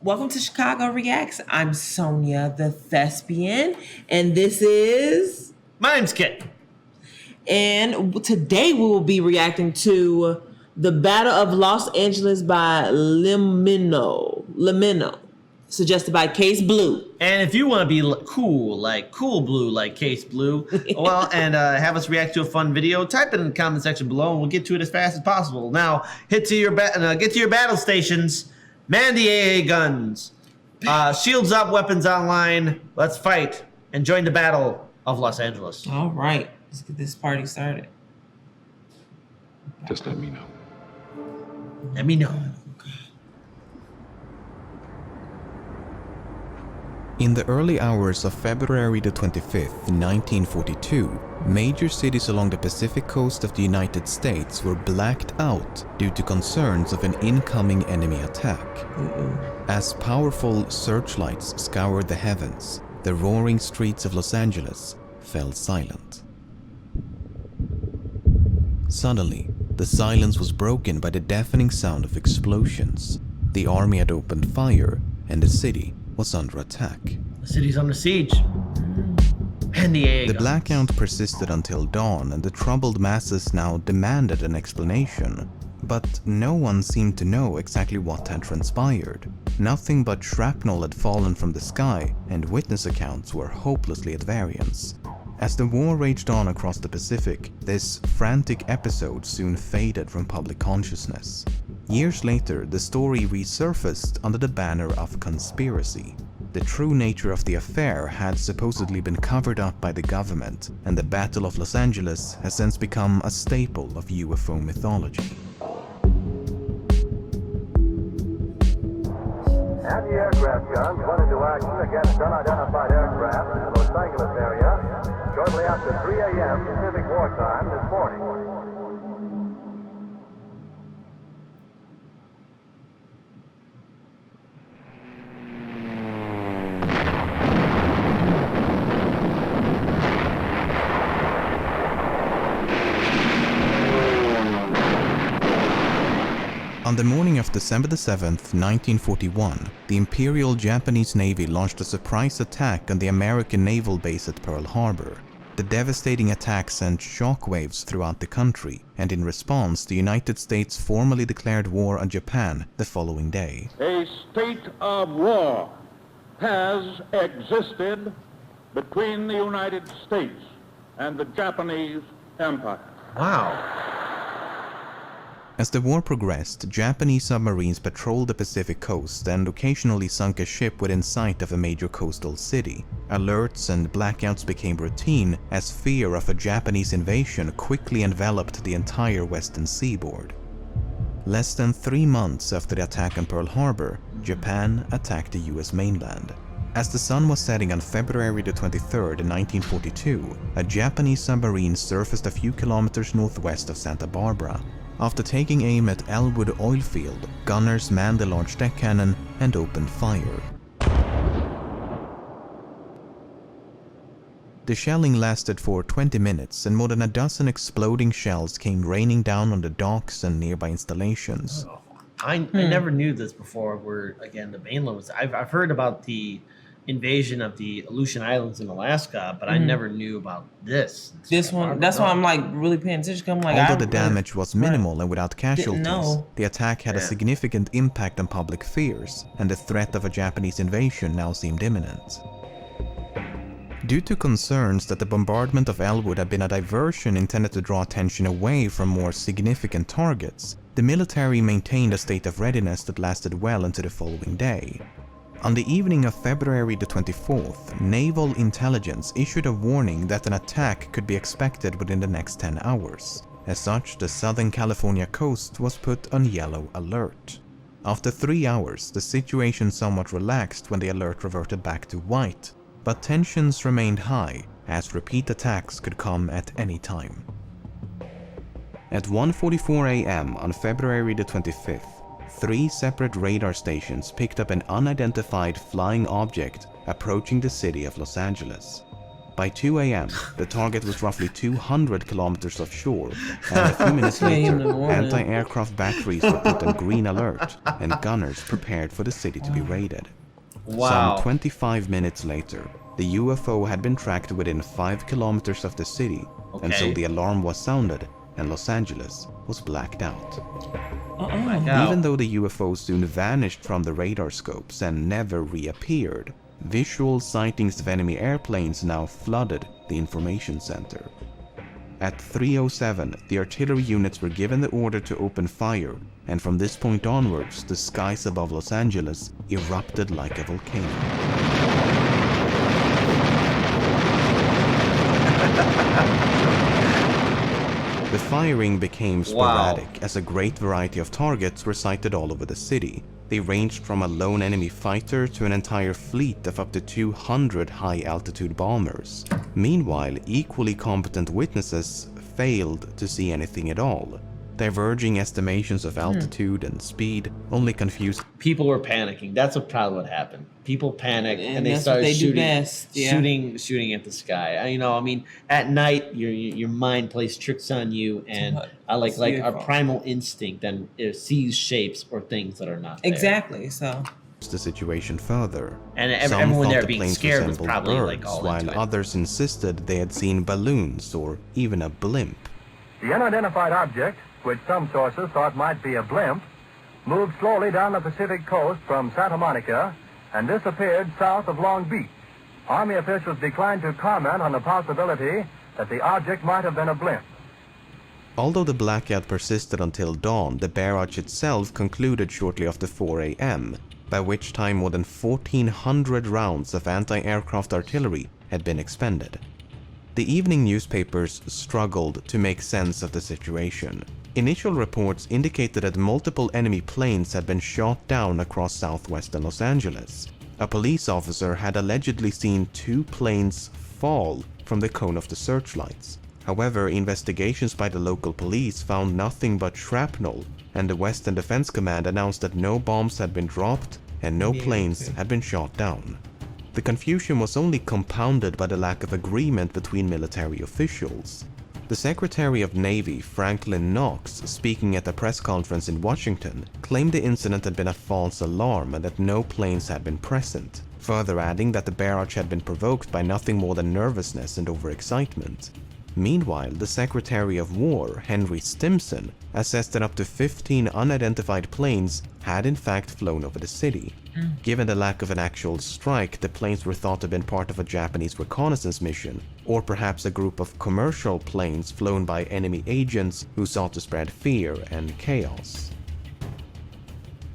Welcome to Chicago Reacts. I'm Sonia the Thespian, and this is... My name's Kit. And today we will be reacting to The Battle of Los Angeles by LEMMiNO, suggested by Case Blue. And if you want to be cool, like Cool Blue, like Case Blue, well, and have us react to a fun video, type it in the comment section below, and we'll get to it as fast as possible. Now, get to your battle stations, man the AA guns, shields up, weapons online. Let's fight and join the Battle of Los Angeles. All right, let's get this party started. Just let me know. Let me know. In the early hours of February the 25th, 1942, major cities along the Pacific coast of the United States were blacked out due to concerns of an incoming enemy attack. As powerful searchlights scoured the heavens, the roaring streets of Los Angeles fell silent. Suddenly, the silence was broken by the deafening sound of explosions. The army had opened fire, and the city was under attack. The city's under siege. And the blackout persisted until dawn, and the troubled masses now demanded an explanation. But no one seemed to know exactly what had transpired. Nothing but shrapnel had fallen from the sky, and witness accounts were hopelessly at variance. As the war raged on across the Pacific, this frantic episode soon faded from public consciousness. Years later, the story resurfaced under the banner of conspiracy. The true nature of the affair had supposedly been covered up by the government, and the Battle of Los Angeles has since become a staple of UFO mythology. Anti-aircraft guns went into action against unidentified aircraft in the Los Angeles area shortly after 3 a.m. Pacific Wartime this morning. On the morning of December 7th, 1941, the Imperial Japanese Navy launched a surprise attack on the American naval base at Pearl Harbor. The devastating attack sent shockwaves throughout the country, and in response, the United States formally declared war on Japan the following day. A state of war has existed between the United States and the Japanese Empire. Wow. As the war progressed, Japanese submarines patrolled the Pacific coast and occasionally sunk a ship within sight of a major coastal city. Alerts and blackouts became routine as fear of a Japanese invasion quickly enveloped the entire western seaboard. Less than 3 months after the attack on Pearl Harbor, Japan attacked the US mainland. As the sun was setting on February the 23rd, 1942, a Japanese submarine surfaced a few kilometers northwest of Santa Barbara. After taking aim at Elwood oil field, gunners manned the large deck cannon and opened fire. The shelling lasted for 20 minutes, and more than a dozen exploding shells came raining down on the docks and nearby installations. I never knew this before, where, again, the mainland was... I've heard about the invasion of the Aleutian Islands in Alaska, but I never knew about this. This one, that's why I'm like really paying attention. I'm like, although the damage was minimal and without casualties, the attack had a significant impact on public fears, and the threat of a Japanese invasion now seemed imminent. Due to concerns that the bombardment of Elwood had been a diversion intended to draw attention away from more significant targets, the military maintained a state of readiness that lasted well into the following day. On the evening of February the 24th, Naval Intelligence issued a warning that an attack could be expected within the next 10 hours. As such, the Southern California coast was put on yellow alert. After 3 hours, the situation somewhat relaxed when the alert reverted back to white, but tensions remained high as repeat attacks could come at any time. At 1:44 a.m. on February the 25th, 3 separate radar stations picked up an unidentified flying object approaching the city of Los Angeles. By 2 a.m., the target was roughly 200 kilometers offshore, and a few minutes 2 a.m. in later, the morning. anti-aircraft batteries were put on green alert, and gunners prepared for the city to be raided. Wow. Some 25 minutes later, the UFO had been tracked within 5 kilometers of the city, and so Okay. the alarm was sounded, and Los Angeles was blacked out. Black out. Even though the UFO soon vanished from the radar scopes and never reappeared, visual sightings of enemy airplanes now flooded the information center. At 3:07, the artillery units were given the order to open fire, and from this point onwards, the skies above Los Angeles erupted like a volcano. The firing became sporadic as a great variety of targets were sighted all over the city. They ranged from a lone enemy fighter to an entire fleet of up to 200 high-altitude bombers. Meanwhile, equally competent witnesses failed to see anything at all. Diverging estimations of altitude and speed only confused. People were panicking. That's probably what happened. People panicked and they that's started what they do shooting, best, yeah. shooting at the sky. I mean, at night your mind plays tricks on you, and It's our beautiful. primal instinct then sees shapes or things that are not there. Exactly. So the situation further. And Some everyone thought there the being planes scared was resembled probably birds, like all while into it. others insisted they had seen balloons or even a blimp. The unidentified object, which some sources thought might be a blimp, moved slowly down the Pacific coast from Santa Monica and disappeared south of Long Beach. Army officials declined to comment on the possibility that the object might have been a blimp. Although the blackout persisted until dawn, the barrage itself concluded shortly after 4 a.m., by which time more than 1,400 rounds of anti-aircraft artillery had been expended. The evening newspapers struggled to make sense of the situation. Initial reports indicated that multiple enemy planes had been shot down across southwestern Los Angeles. A police officer had allegedly seen 2 planes fall from the cone of the searchlights. However, investigations by the local police found nothing but shrapnel, and the Western Defense Command announced that no bombs had been dropped and no planes had been shot down. The confusion was only compounded by the lack of agreement between military officials. The Secretary of Navy, Franklin Knox, speaking at a press conference in Washington, claimed the incident had been a false alarm and that no planes had been present, further adding that the barrage had been provoked by nothing more than nervousness and overexcitement. Meanwhile, the Secretary of War, Henry Stimson, assessed that up to 15 unidentified planes had in fact flown over the city. Given the lack of an actual strike, the planes were thought to have been part of a Japanese reconnaissance mission, or perhaps a group of commercial planes flown by enemy agents who sought to spread fear and chaos.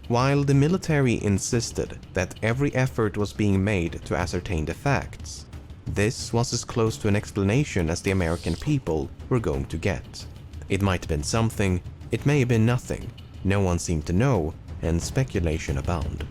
While the military insisted that every effort was being made to ascertain the facts, this was as close to an explanation as the American people were going to get. It might have been something, it may have been nothing. No one seemed to know, and speculation abounded.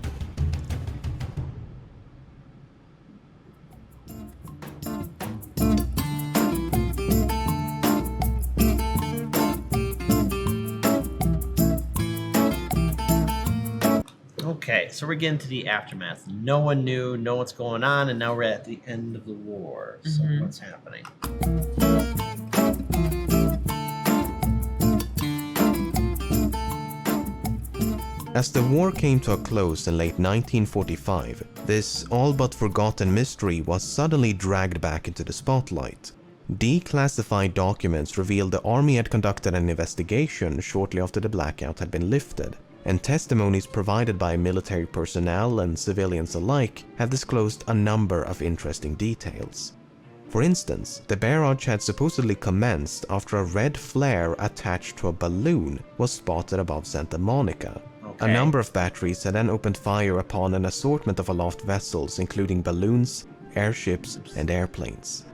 Okay, so we're getting to the aftermath. No one knew, know what's going on, and now we're at the end of the war. So what's happening? As the war came to a close in late 1945, this all but forgotten mystery was suddenly dragged back into the spotlight. Declassified documents revealed the Army had conducted an investigation shortly after the blackout had been lifted, and testimonies provided by military personnel and civilians alike have disclosed a number of interesting details. For instance, the barrage had supposedly commenced after a red flare attached to a balloon was spotted above Santa Monica. A number of batteries had then opened fire upon an assortment of aloft vessels, including balloons, airships, and airplanes.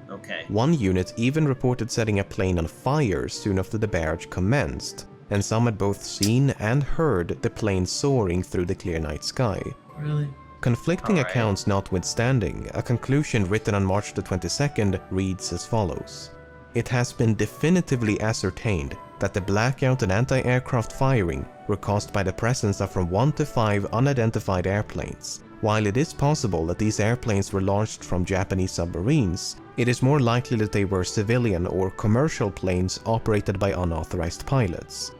One unit even reported setting a plane on fire soon after the barrage commenced, and some had both seen and heard the plane soaring through the clear night sky. Really? Conflicting accounts notwithstanding, a conclusion written on March the 22nd reads as follows. It has been definitively ascertained that the blackout and anti-aircraft firing were caused by the presence of from 1 to 5 unidentified airplanes. While it is possible that these airplanes were launched from Japanese submarines, it is more likely that they were civilian or commercial planes operated by unauthorized pilots.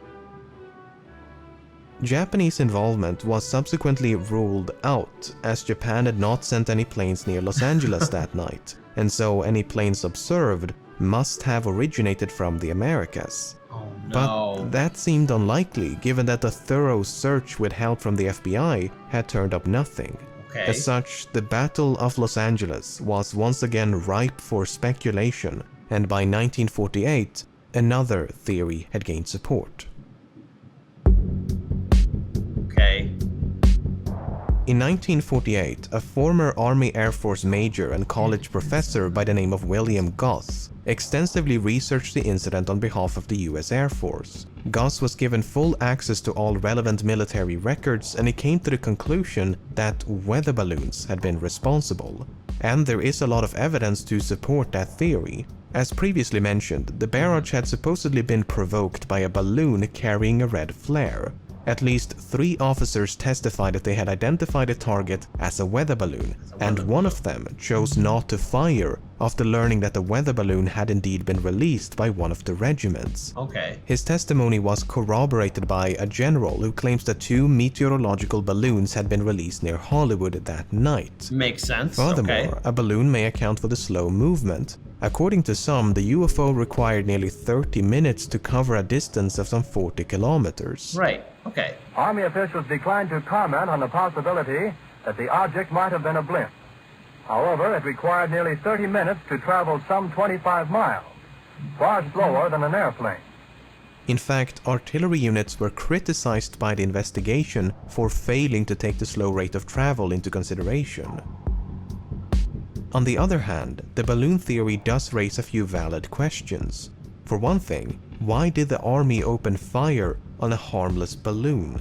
Japanese involvement was subsequently ruled out, as Japan had not sent any planes near Los Angeles that night, and so any planes observed must have originated from the Americas. Oh no. But that seemed unlikely, given that a thorough search with help from the FBI had turned up nothing. Okay. As such, the Battle of Los Angeles was once again ripe for speculation, and by 1948, another theory had gained support. Okay. In 1948, a former Army Air Force major and college professor by the name of William Goss extensively researched the incident on behalf of the US Air Force. Goss was given full access to all relevant military records, and he came to the conclusion that weather balloons had been responsible. And there is a lot of evidence to support that theory. As previously mentioned, the barrage had supposedly been provoked by a balloon carrying a red flare. At least 3 officers testified that they had identified a target as a weather balloon, and one of them chose not to fire after learning that the weather balloon had indeed been released by one of the regiments. Okay. His testimony was corroborated by a general who claims that 2 meteorological balloons had been released near Hollywood that night. Makes sense. Furthermore, Okay. a balloon may account for the slow movement. According to some, the UFO required nearly 30 minutes to cover a distance of some 40 kilometers. Right. Okay. Army officials declined to comment on the possibility that the object might have been a blimp. However, it required nearly 30 minutes to travel some 25 miles, far slower than an airplane. In fact, artillery units were criticized by the investigation for failing to take the slow rate of travel into consideration. On the other hand, the balloon theory does raise a few valid questions. For one thing, why did the army open fire on a harmless balloon?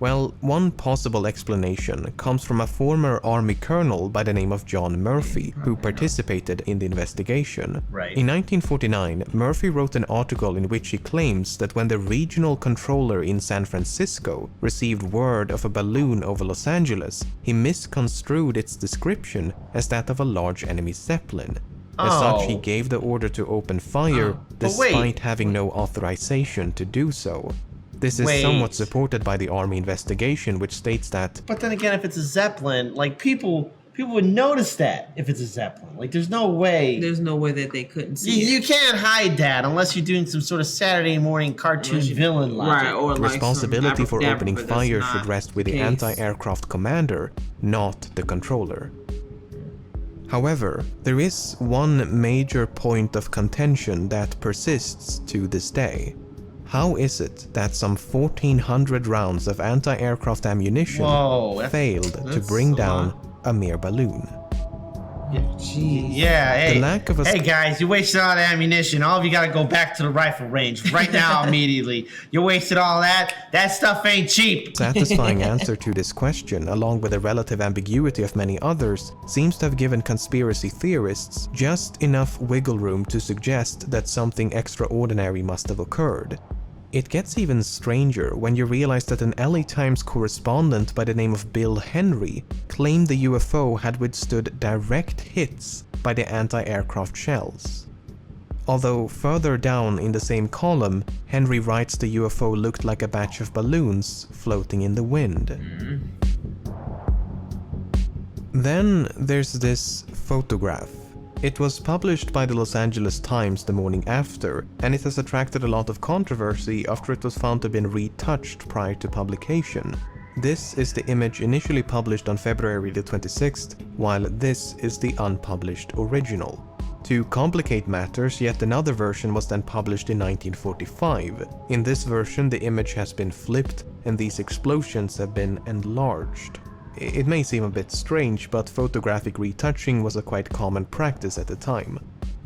Well, one possible explanation comes from a former army colonel by the name of John Murphy, who participated in the investigation. Right. In 1949, Murphy wrote an article in which he claims that when the regional controller in San Francisco received word of a balloon over Los Angeles, he misconstrued its description as that of a large enemy Zeppelin. As such, he gave the order to open fire despite having no authorization to do so. This is somewhat supported by the army investigation, which states that... But then again, if it's a Zeppelin, like people would notice that if it's a Zeppelin. Like there's no way. There's no way that they couldn't see it. You can't hide that unless you're doing some sort of Saturday morning cartoon villain logic. Right, or like responsibility for opening but that's fire not should rest with the case. anti-aircraft commander, not the controller. However, there is one major point of contention that persists to this day. How is it that some 1,400 rounds of anti-aircraft ammunition failed to bring down a mere balloon? Yeah, hey, The lack of a hey guys, you wasted all the ammunition. All of you gotta go back to the rifle range right now immediately. You wasted all that. That stuff ain't cheap. satisfying answer to this question, along with the relative ambiguity of many others, seems to have given conspiracy theorists just enough wiggle room to suggest that something extraordinary must have occurred. It gets even stranger when you realize that an LA Times correspondent by the name of Bill Henry claimed the UFO had withstood direct hits by the anti-aircraft shells. Although further down in the same column, Henry writes the UFO looked like a batch of balloons floating in the wind. Then there's this photograph. It was published by the Los Angeles Times the morning after, and it has attracted a lot of controversy after it was found to have been retouched prior to publication. This is the image initially published on February the 26th, while this is the unpublished original. To complicate matters, yet another version was then published in 1945. In this version, the image has been flipped, and these explosions have been enlarged. It may seem a bit strange, but photographic retouching was a quite common practice at the time.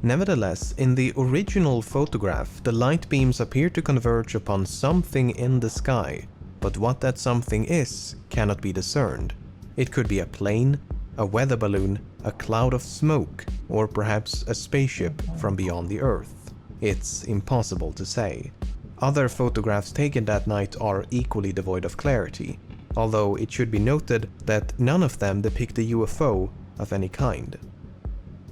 Nevertheless, in the original photograph, the light beams appear to converge upon something in the sky, but what that something is cannot be discerned. It could be a plane, a weather balloon, a cloud of smoke, or perhaps a spaceship from beyond the Earth. It's impossible to say. Other photographs taken that night are equally devoid of clarity, although it should be noted that none of them depict a UFO of any kind.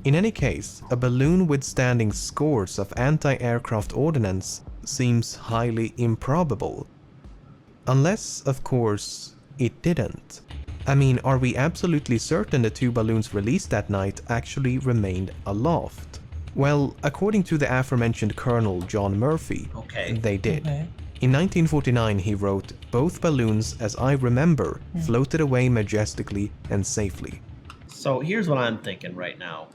In any case, a balloon withstanding scores of anti-aircraft ordnance seems highly improbable. Unless, of course, it didn't. I mean, are we absolutely certain the two balloons released that night actually remained aloft? Well, according to the aforementioned Colonel John Murphy, they did. In 1949 he wrote, "Both balloons, as I remember, floated away majestically and safely." So here's what I'm thinking right now.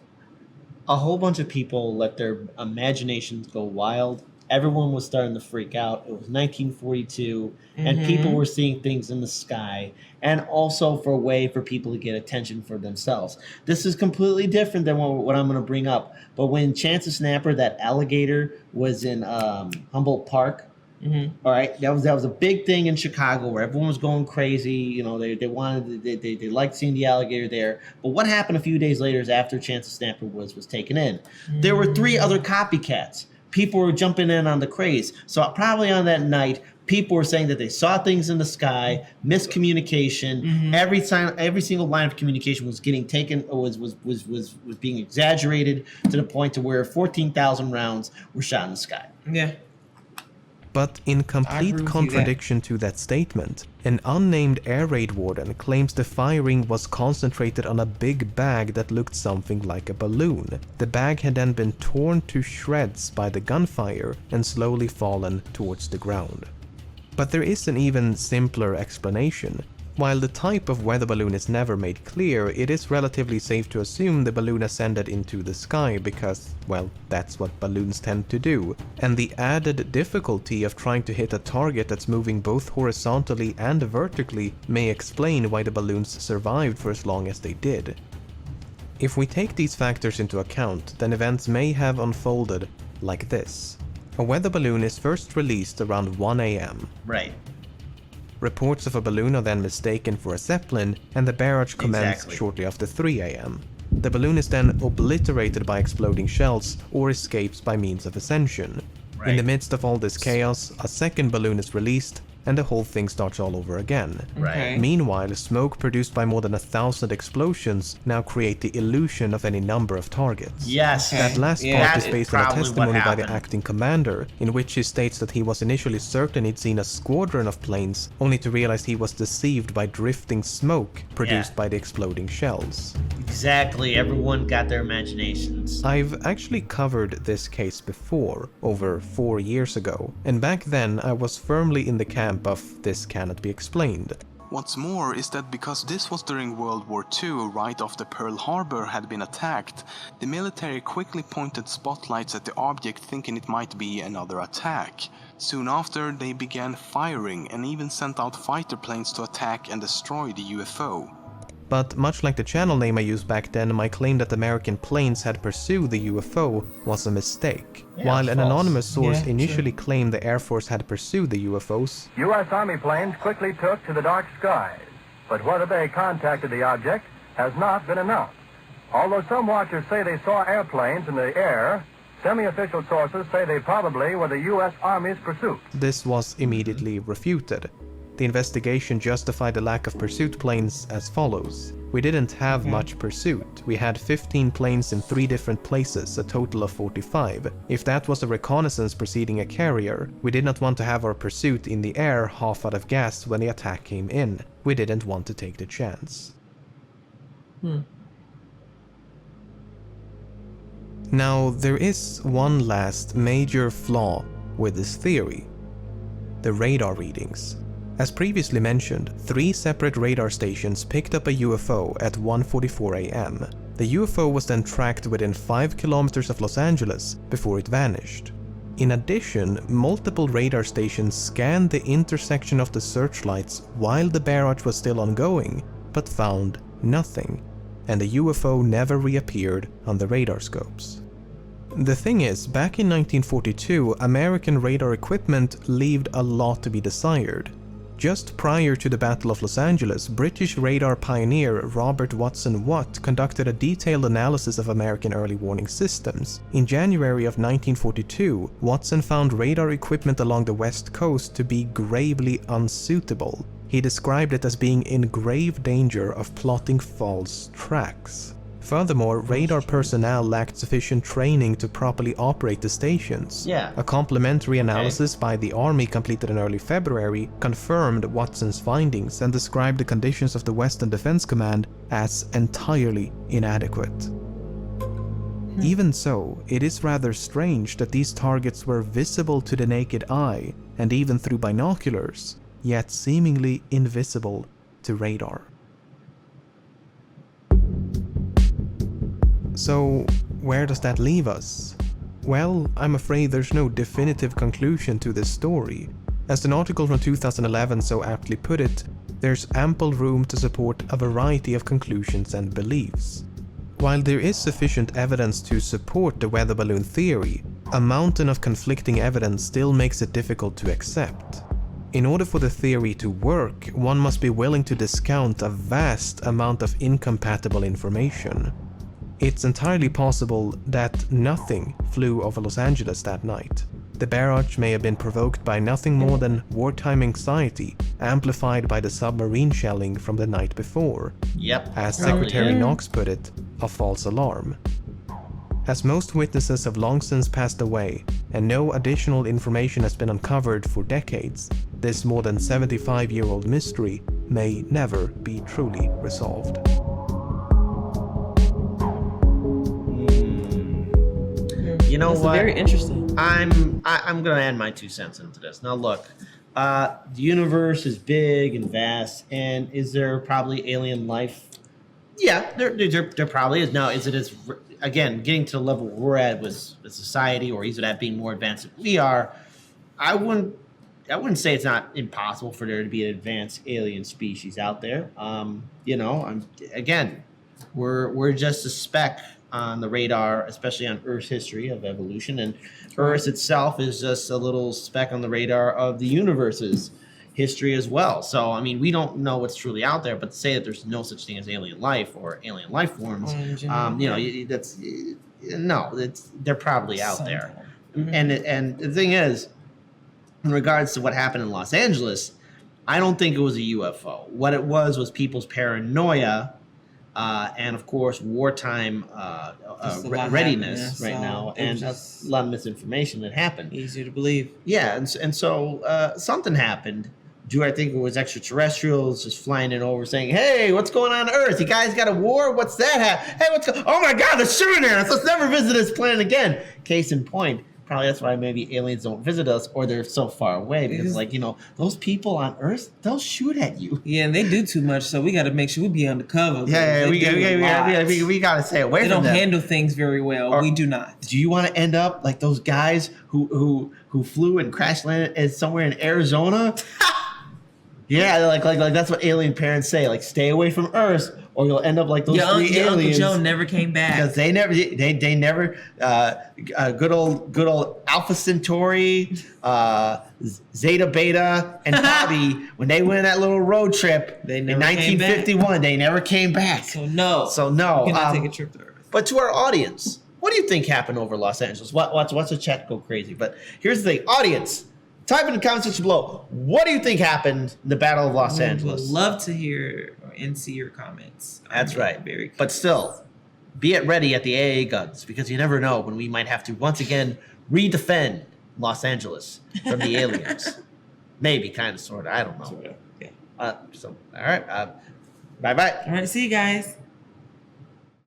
A whole bunch of people let their imaginations go wild. Everyone was starting to freak out. It was 1942, and people were seeing things in the sky, and also for a way for people to get attention for themselves. This is completely different than what I'm going to bring up. But when Chance the Snapper, that alligator, was in Humboldt Park, all right, that was a big thing in Chicago where everyone was going crazy. You know, they liked seeing the alligator there. But what happened a few days later is after Chance the Snapper was taken in, there were 3 other copycats. People were jumping in on the craze. So probably on that night, people were saying that they saw things in the sky, miscommunication. Every single line of communication was getting taken, was being exaggerated to the point to where 14,000 rounds were shot in the sky. Yeah. But in complete contradiction to that statement, an unnamed air raid warden claims the firing was concentrated on a big bag that looked something like a balloon. The bag had then been torn to shreds by the gunfire and slowly fallen towards the ground. But there is an even simpler explanation. While the type of weather balloon is never made clear, it is relatively safe to assume the balloon ascended into the sky because, well, that's what balloons tend to do. And the added difficulty of trying to hit a target that's moving both horizontally and vertically may explain why the balloons survived for as long as they did. If we take these factors into account, then events may have unfolded like this. A weather balloon is first released around 1 a.m. Right. Reports of a balloon are then mistaken for a zeppelin, and the barrage commences shortly after 3 a.m. The balloon is then obliterated by exploding shells or escapes by means of ascension. In the midst of all this chaos, a second balloon is released, and the whole thing starts all over again. Meanwhile, smoke produced by more than 1,000 explosions now create the illusion of any number of targets. That last part is based on a testimony by the acting commander, in which he states that he was initially certain he'd seen a squadron of planes, only to realize he was deceived by drifting smoke produced by the exploding shells. Exactly, everyone got their imaginations. I've actually covered this case before, over 4 years ago, and back then I was firmly in the camp of "this cannot be explained." What's more is that because this was during World War II, right after Pearl Harbor had been attacked, the military quickly pointed spotlights at the object thinking it might be another attack. Soon after, they began firing and even sent out fighter planes to attack and destroy the UFO. But much like the channel name I used back then, my claim that American planes had pursued the UFO was a mistake. While an anonymous source initially claimed the Air Force had pursued the UFOs, U.S. Army planes quickly took to the dark skies, but whether they contacted the object has not been announced. Although some watchers say they saw airplanes in the air, semi-official sources say they probably were the U.S. Army's pursuit. This was immediately refuted. The investigation justified the lack of pursuit planes as follows. We didn't have much pursuit. We had 15 planes in 3 different places, a total of 45. If that was a reconnaissance preceding a carrier, we did not want to have our pursuit in the air half out of gas when the attack came in. We didn't want to take the chance. Now, there is one last major flaw with this theory: the radar readings. As previously mentioned, 3 separate radar stations picked up a UFO at 1:44 a.m. The UFO was then tracked within 5 kilometers of Los Angeles before it vanished. In addition, multiple radar stations scanned the intersection of the searchlights while the barrage was still ongoing, but found nothing, and the UFO never reappeared on the radar scopes. The thing is, back in 1942, American radar equipment left a lot to be desired. Just prior to the Battle of Los Angeles, British radar pioneer Robert Watson Watt conducted a detailed analysis of American early warning systems. In January of 1942, Watson found radar equipment along the West Coast to be gravely unsuitable. He described it as being in grave danger of plotting false tracks. Furthermore, radar personnel lacked sufficient training to properly operate the stations. Yeah. A complementary analysis by the Army completed in early February confirmed Watson's findings and described the conditions of the Western Defense Command as entirely inadequate. Even so, it is rather strange that these targets were visible to the naked eye and even through binoculars, yet seemingly invisible to radar. So, where does that leave us? Well, I'm afraid there's no definitive conclusion to this story. As an article from 2011 so aptly put it, there's ample room to support a variety of conclusions and beliefs. While there is sufficient evidence to support the weather balloon theory, a mountain of conflicting evidence still makes it difficult to accept. In order for the theory to work, one must be willing to discount a vast amount of incompatible information. It's entirely possible that nothing flew over Los Angeles that night. The barrage may have been provoked by nothing more than wartime anxiety, amplified by the submarine shelling from the night before. Yep. As Secretary Knox put it, a false alarm. As most witnesses have long since passed away, and no additional information has been uncovered for decades, this more than 75-year-old mystery may never be truly resolved. You know what? Very interesting. I'm gonna add my 2 cents into this. Now look, the universe is big and vast, and is there probably alien life? Yeah, there probably is. Now, is it as, again, getting to the level we're at with society, or is it at being more advanced than we are? I wouldn't say it's not impossible for there to be an advanced alien species out there. Again, we're just a speck on the radar, especially on Earth's history of evolution, and Earth itself is just a little speck on the radar of the universe's history as well. So, I mean, we don't know what's truly out there, but to say that there's no such thing as alien life or alien life forms, they're probably out there. Mm-hmm. And the thing is, in regards to what happened in Los Angeles, I don't think it was a UFO. What it was people's paranoia. And of course, wartime readiness right now, and a lot of misinformation that happened. Easier to believe. Yeah, and so something happened. Do I think it was extraterrestrials just flying in over saying, "Hey, what's going on Earth? You guys got a war? What's that? Hey, oh my God, they're shooting at us! Let's never visit this planet again." Case in point. Probably that's why maybe aliens don't visit us, or they're so far away because, those people on Earth, they'll shoot at you. Yeah, and they do too much, so we got to make sure we be undercover. Yeah, we got to stay away from them. They don't handle things very well. We do not. Do you want to end up like those guys who flew and crash landed somewhere in Arizona? Yeah, like that's what alien parents say. Like, stay away from Earth, or you'll end up like those three aliens. Uncle Joe never came back because they never. Good old Alpha Centauri, Zeta Beta, and Bobby, when they went on that little road trip in 1951, they never came back. So no, you cannot take a trip to Earth. But to our audience, what do you think happened over Los Angeles? What's the chat go crazy? But here's the thing, audience. Type in the comment section below. What do you think happened in the Battle of Los Angeles? Would love to hear and see your comments. That's right. But still, be at ready at the AA guns, because you never know when we might have to once again redefend Los Angeles from the aliens. Maybe, kind of, sort of. I don't know. Sort of, yeah. All right. Bye-bye. All right, see you guys.